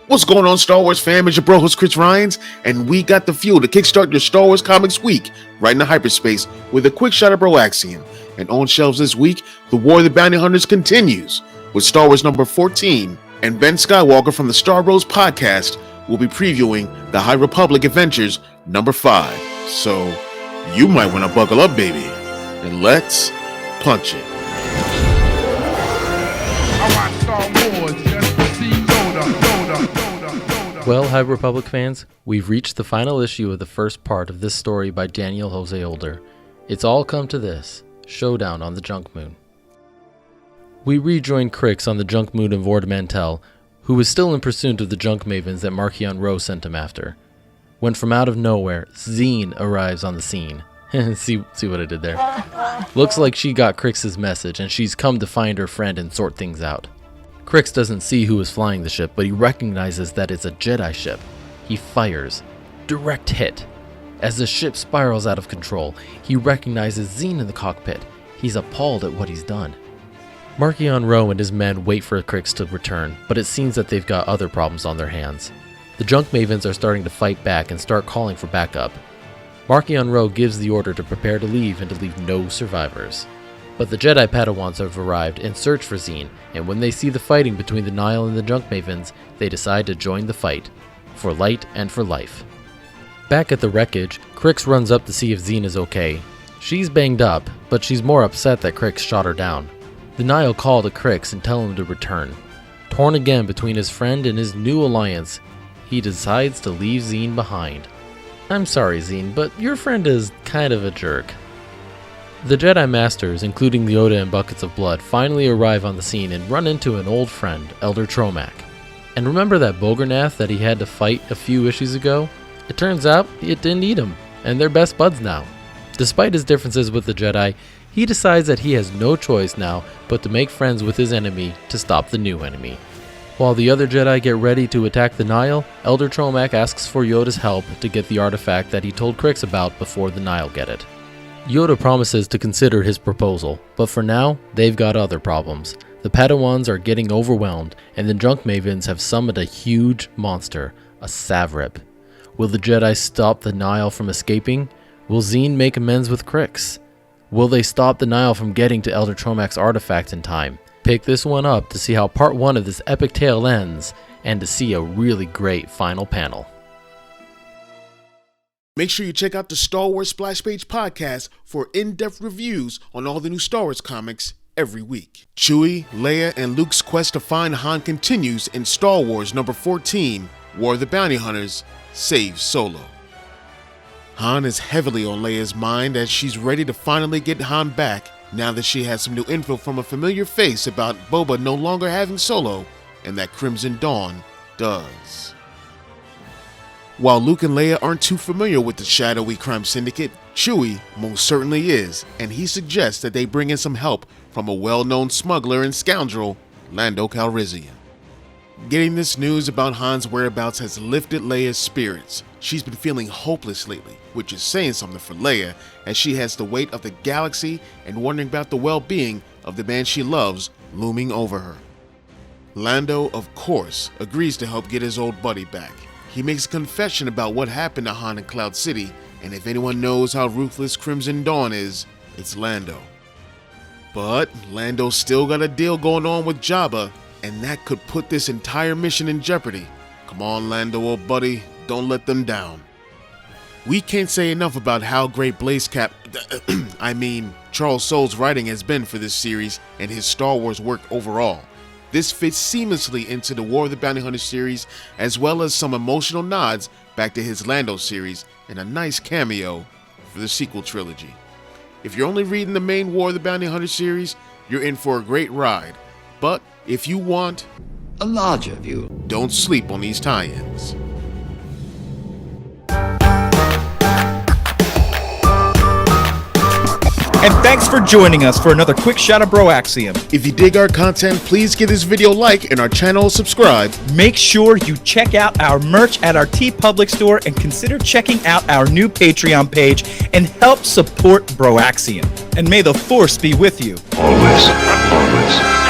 What's going on, Star Wars fam? It's your bro host Chris Ryans, and we got the fuel to kickstart your Star Wars Comics Week right into hyperspace with a quick shot of BROAXIUM. And on shelves this week, the War of the Bounty Hunters continues with Star Wars number 14, and Ben Skywalker from the Star Bros podcast will be previewing the High Republic Adventures number 5. So you might want to buckle up, baby, and let's punch it. I watch Star Wars just to see Yoda. Well, High Republic fans, we've reached the final issue of the first part of this story by Daniel José Older. It's all come to this: showdown on the Junk Moon. We rejoin Crix on the Junk Moon of Vord Mantell, who was still in pursuit of the Junk Mavens that Marchion Ro sent him after, when from out of nowhere, Zine arrives on the scene. see what I did there? Looks like she got Crix's message and she's come to find her friend and sort things out. Crix doesn't see who is flying the ship, but he recognizes that it's a Jedi ship. He fires. Direct hit. As the ship spirals out of control, he recognizes Zine in the cockpit. He's appalled at what he's done. Marchion Ro and his men wait for Crix to return, but it seems that they've got other problems on their hands. The Junk Mavens are starting to fight back and start calling for backup. Marchion Ro gives the order to prepare to leave and to leave no survivors. But the Jedi Padawans have arrived and search for Zine, and when they see the fighting between the Nihil and the Junk Mavens, they decide to join the fight, for light and for life. Back at the wreckage, Crix runs up to see if Zine is okay. She's banged up, but she's more upset that Crix shot her down. The Nihil call to Crix and tell him to return. Torn again between his friend and his new alliance, he decides to leave Zine behind. I'm sorry, Zine, but your friend is kind of a jerk. The Jedi Masters, including Yoda and Buckets of Blood, finally arrive on the scene and run into an old friend, Elder Tromac. And remember that Bogornath that he had to fight a few issues ago? It turns out it didn't eat him, and they're best buds now. Despite his differences with the Jedi, he decides that he has no choice now but to make friends with his enemy to stop the new enemy. While the other Jedi get ready to attack the Nihil, Elder Tromac asks for Yoda's help to get the artifact that he told Crix about before the Nihil get it. Yoda promises to consider his proposal, but for now, they've got other problems. The Padawans are getting overwhelmed, and the Junk Mavens have summoned a huge monster, a Savrib. Will the Jedi stop the Nihil from escaping? Will Zine make amends with Crix? Will they stop the Nihil from getting to Elder Tromac's artifact in time? Pick this one up to see how part 1 of this epic tale ends, and to see a really great final panel. Make sure you check out the Star Wars Splash Page podcast for in-depth reviews on all the new Star Wars comics every week. Chewie, Leia, and Luke's quest to find Han continues in Star Wars number 14, War of the Bounty Hunters Saves Solo. Han is heavily on Leia's mind as she's ready to finally get Han back now that she has some new info from a familiar face about Boba no longer having Solo, and that Crimson Dawn does. While Luke and Leia aren't too familiar with the shadowy crime syndicate, Chewie most certainly is, and he suggests that they bring in some help from a well-known smuggler and scoundrel, Lando Calrissian. Getting this news about Han's whereabouts has lifted Leia's spirits. She's been feeling hopeless lately, which is saying something for Leia, as she has the weight of the galaxy and wondering about the well-being of the man she loves looming over her. Lando, of course, agrees to help get his old buddy back. He makes a confession about what happened to Han in Cloud City, and if anyone knows how ruthless Crimson Dawn is, it's Lando. But Lando's still got a deal going on with Jabba, and that could put this entire mission in jeopardy. Come on, Lando, old buddy, don't let them down. We can't say enough about how great Charles Soule's writing has been for this series and his Star Wars work overall. This fits seamlessly into the War of the Bounty Hunter series, as well as some emotional nods back to his Lando series and a nice cameo for the sequel trilogy. If you're only reading the main War of the Bounty Hunter series, you're in for a great ride. But if you want a larger view, don't sleep on these tie-ins. And thanks for joining us for another quick shot of BROAXIUM. If you dig our content, please give this video a like and our channel a subscribe. Make sure you check out our merch at our TeePublic store and consider checking out our new Patreon page and help support BROAXIUM. And may the Force be with you. always.